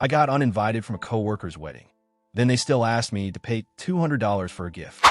I got uninvited from a coworker's wedding. Then they still asked me to pay $200 for a gift.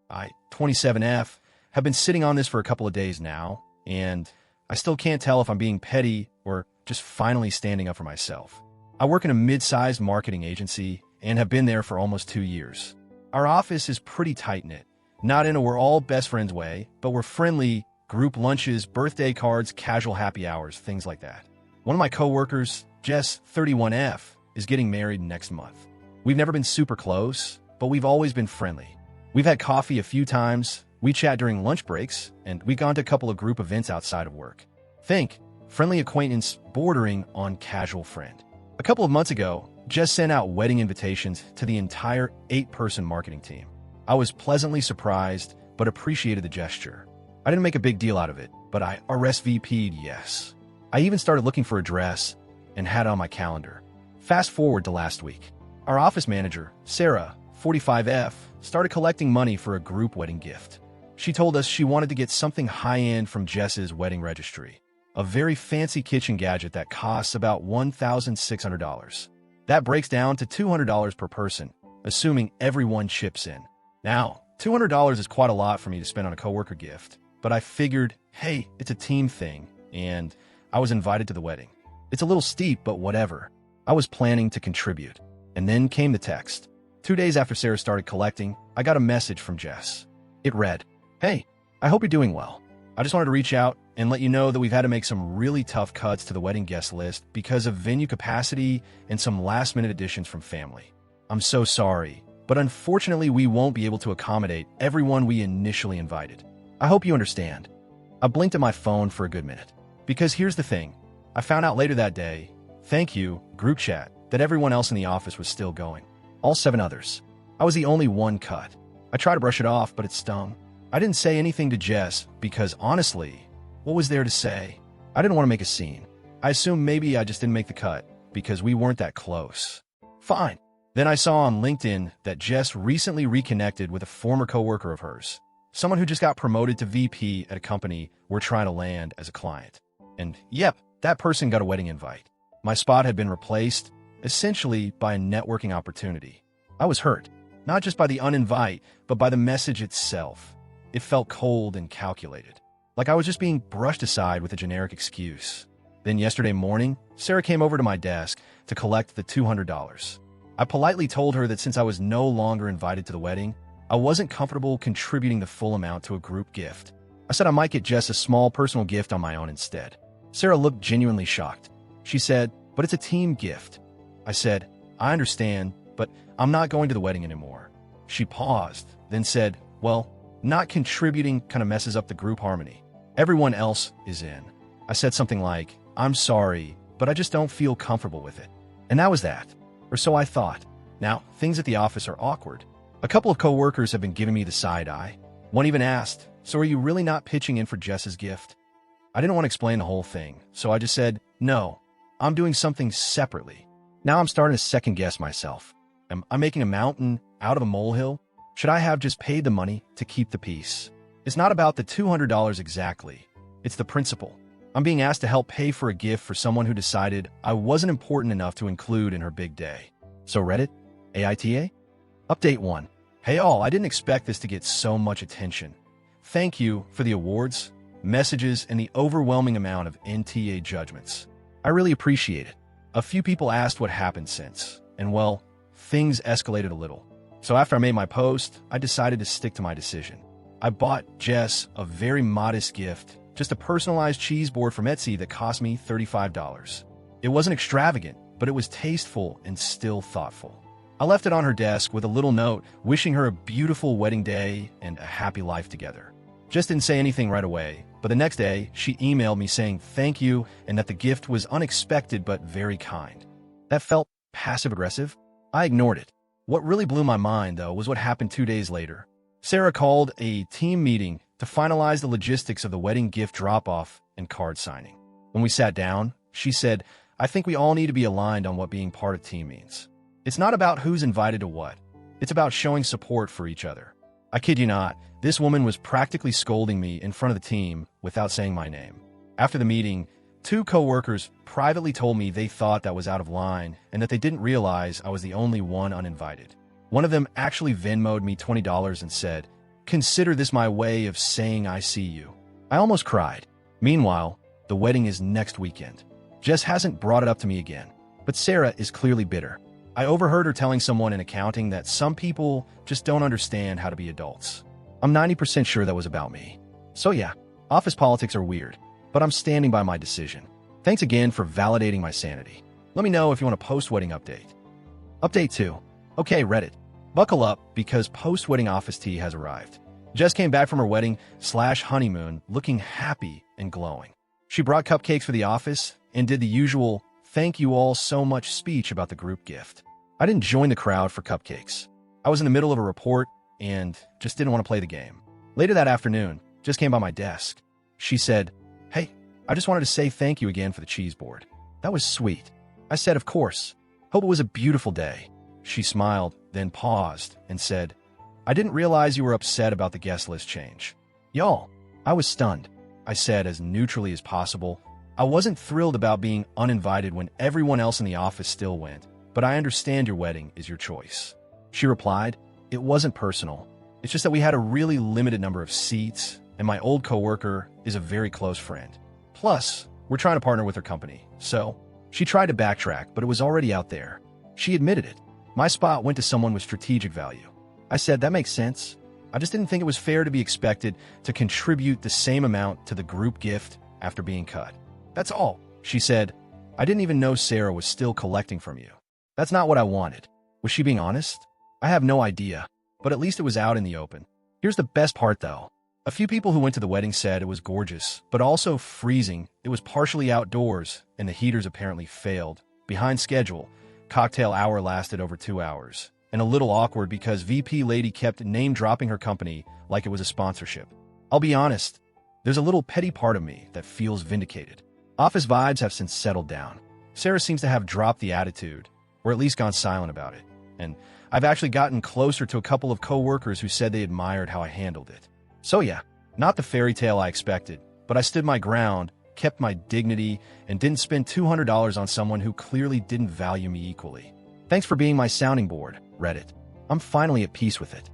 I, 27F, have been sitting on this for a couple of days now, and I still can't tell if I'm being petty or just finally standing up for myself. I work in a mid-sized marketing agency and have been there for almost 2 years. Our office is pretty tight-knit, not in a we're all best friends way, but we're friendly, group lunches, birthday cards, casual happy hours, things like that. One of my coworkers, Jess, 31F, is getting married next month. We've never been super close, but we've always been friendly. We've had coffee a few times, we chat during lunch breaks, and we've gone to a couple of group events outside of work. Think, friendly acquaintance bordering on casual friend. A couple of months ago, Jess sent out wedding invitations to the entire 8-person marketing team. I was pleasantly surprised, but appreciated the gesture. I didn't make a big deal out of it, but I RSVP'd yes. I even started looking for a dress and had it on my calendar. Fast forward to last week. Our office manager, Sarah, 45F, started collecting money for a group wedding gift. She told us she wanted to get something high-end from Jess's wedding registry, a very fancy kitchen gadget that costs about $1,600. That breaks down to $200 per person, assuming everyone chips in. Now, $200 is quite a lot for me to spend on a coworker gift, but I figured, hey, it's a team thing, and I was invited to the wedding. It's a little steep, but whatever. I was planning to contribute. And then came the text. 2 days after Sarah started collecting, I got a message from Jess. It read, "Hey, I hope you're doing well. I just wanted to reach out and let you know that we've had to make some really tough cuts to the wedding guest list because of venue capacity and some last-minute additions from family. I'm so sorry, but unfortunately we won't be able to accommodate everyone we initially invited. I hope you understand." I blinked at my phone for a good minute. Because here's the thing. I found out later that day, thank you, group chat, that everyone else in the office was still going. All 7 others. I was the only one cut. I tried to brush it off, but it stung. I didn't say anything to Jess because, honestly, what was there to say? I didn't want to make a scene. I assumed maybe I just didn't make the cut because we weren't that close. Fine. Then I saw on LinkedIn that Jess recently reconnected with a former coworker of hers, someone who just got promoted to VP at a company we're trying to land as a client. And yep, that person got a wedding invite. My spot had been replaced, essentially by a networking opportunity. I was hurt, not just by the uninvite, but by the message itself. It felt cold and calculated, like I was just being brushed aside with a generic excuse. Then yesterday morning, Sarah came over to my desk to collect the $200. I politely told her that since I was no longer invited to the wedding, I wasn't comfortable contributing the full amount to a group gift. I said I might get Jess a small personal gift on my own instead. Sarah looked genuinely shocked. She said, "But it's a team gift." I said, "I understand, but I'm not going to the wedding anymore." She paused, then said, "Well, not contributing kind of messes up the group harmony. Everyone else is in." I said something like, "I'm sorry, but I just don't feel comfortable with it." And that was that. Or so I thought. Now, things at the office are awkward. A couple of coworkers have been giving me the side eye. One even asked, "So are you really not pitching in for Jess's gift?" I didn't want to explain the whole thing, so I just said, "No, I'm doing something separately." Now I'm starting to second-guess myself. Am I making a mountain out of a molehill? Should I have just paid the money to keep the peace? It's not about the $200 exactly. It's the principle. I'm being asked to help pay for a gift for someone who decided I wasn't important enough to include in her big day. So Reddit? AITA? Update 1. Hey all, I didn't expect this to get so much attention. Thank you for the awards, messages, and the overwhelming amount of NTA judgments. I really appreciate it. A few people asked what happened since, and well, things escalated a little. So after I made my post, I decided to stick to my decision. I bought Jess a very modest gift, just a personalized cheese board from Etsy that cost me $35. It wasn't extravagant, but it was tasteful and still thoughtful. I left it on her desk with a little note wishing her a beautiful wedding day and a happy life together. Just didn't say anything right away, but the next day, she emailed me saying thank you and that the gift was unexpected but very kind. That felt passive-aggressive. I ignored it. What really blew my mind, though, was what happened 2 days later. Sarah called a team meeting to finalize the logistics of the wedding gift drop-off and card signing. When we sat down, she said, "I think we all need to be aligned on what being part of team means. It's not about who's invited to what. It's about showing support for each other." I kid you not, this woman was practically scolding me in front of the team without saying my name. After the meeting, Two coworkers privately told me they thought that was out of line and that they didn't realize I was the only one uninvited. One of them actually Venmo'd me $20 and said, "Consider this my way of saying I see you." I almost cried. Meanwhile, the wedding is next weekend. Jess hasn't brought it up to me again, but Sarah is clearly bitter. I overheard her telling someone in accounting that some people just don't understand how to be adults. I'm 90% sure that was about me. So yeah, office politics are weird, but I'm standing by my decision. Thanks again for validating my sanity. Let me know if you want a post-wedding update. Update 2. Okay, Reddit. Buckle up because post-wedding office tea has arrived. Jess came back from her wedding/honeymoon looking happy and glowing. She brought cupcakes for the office and did the usual "thank you all so much" speech about the group gift. I didn't join the crowd for cupcakes. I was in the middle of a report and just didn't want to play the game. Later that afternoon, Jess came by my desk. She said, "Hey, I just wanted to say thank you again for the cheese board. That was sweet." I said, "Of course. Hope it was a beautiful day." She smiled, then paused and said, "I didn't realize you were upset about the guest list change." Y'all, I was stunned. I said as neutrally as possible, "I wasn't thrilled about being uninvited when everyone else in the office still went, but I understand your wedding is your choice." She replied, "It wasn't personal. It's just that we had a really limited number of seats, and my old coworker is a very close friend. Plus, we're trying to partner with her company." So, she tried to backtrack, but it was already out there. She admitted it. "My spot went to someone with strategic value." I said, "That makes sense. I just didn't think it was fair to be expected to contribute the same amount to the group gift after being cut. That's all." She said, "I didn't even know Sarah was still collecting from you." That's not what I wanted. Was she being honest? I have no idea, but at least it was out in the open. Here's the best part, though. A few people who went to the wedding said it was gorgeous, but also freezing. It was partially outdoors, and the heaters apparently failed. Behind schedule, cocktail hour lasted over 2 hours. And a little awkward because VP lady kept name-dropping her company like it was a sponsorship. I'll be honest, there's a little petty part of me that feels vindicated. Office vibes have since settled down. Sarah seems to have dropped the attitude, or at least gone silent about it. And I've actually gotten closer to a couple of coworkers who said they admired how I handled it. So yeah, not the fairy tale I expected, but I stood my ground, kept my dignity, and didn't spend $200 on someone who clearly didn't value me equally. Thanks for being my sounding board, Reddit. I'm finally at peace with it.